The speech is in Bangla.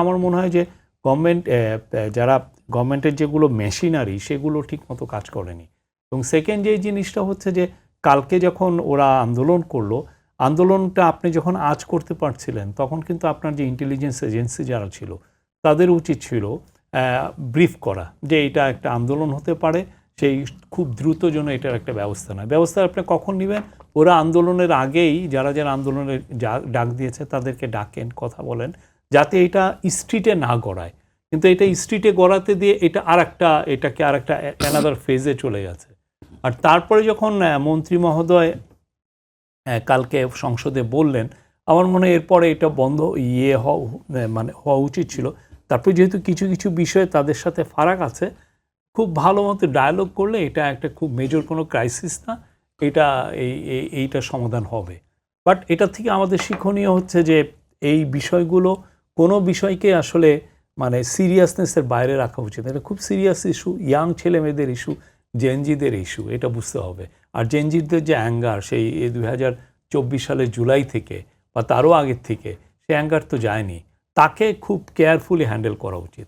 আমার মনে হয় যে গভর্নমেন্ট যারা গভর্নমেন্টের যেগুলো মেশিনারি সেগুলো ঠিকমতো কাজ করেনি। এবং সেকেন্ড যে জিনিসটা হচ্ছে যে কালকে যখন ওরা আন্দোলন করলো, আন্দোলনটা আপনি যখন আজ করতে পারছিলেন তখন কিন্তু আপনার যে ইন্টেলিজেন্স এজেন্সি যারা ছিল তাদের উচিত ছিল ব্রিফ করা যে এটা একটা আন্দোলন হতে পারে, সেই খুব দ্রুত জন্য এটার একটা ব্যবস্থা নেয়। ব্যবস্থা আপনি কখন নেবেন? ওরা আন্দোলনের আগেই যারা যারা আন্দোলনের ডাক দিয়েছে তাদেরকে ডাকেন, কথা বলেন, যাতে এটা স্ট্রিটে না গড়ায়। কিন্তু এটা স্ট্রিটে গড়াতে দিয়ে এটা এটাকে আর একটা অ্যানাদার ফেজে চলে গেছে। আর তারপরে যখন মন্ত্রী মহোদয় কালকে সংসদে বললেন, আমার মনে হয় এরপরে এটা বন্ধ হওয়া উচিত ছিল। তারপরে যেহেতু কিছু কিছু বিষয়ে তাদের সাথে ফারাক আছে, খুব ভালো মতো ডায়ালগ করলে এটা একটা খুব মেজর কোনো ক্রাইসিস না, এটা এইটার সমাধান হবে। বাট এটা থেকে আমাদের শিক্ষণীয় হচ্ছে যে এই বিষয়গুলো কোনো বিষয়কে আসলে সিরিয়াসনেসের বাইরে রাখা উচিত। এটা খুব সিরিয়াস ইস্যু, ইয়াং ছেলে মেয়েদের ইস্যু, জেনজিদের ইস্যু, এটা বুঝতে হবে। আর জেনজিদের যে অ্যাঙ্গার সেই 2024 সালের জুলাই থেকে বা তারও আগের থেকে, সে অ্যাঙ্গার তো যায়নি, তাকে খুব কেয়ারফুলি হ্যান্ডেল করা উচিত।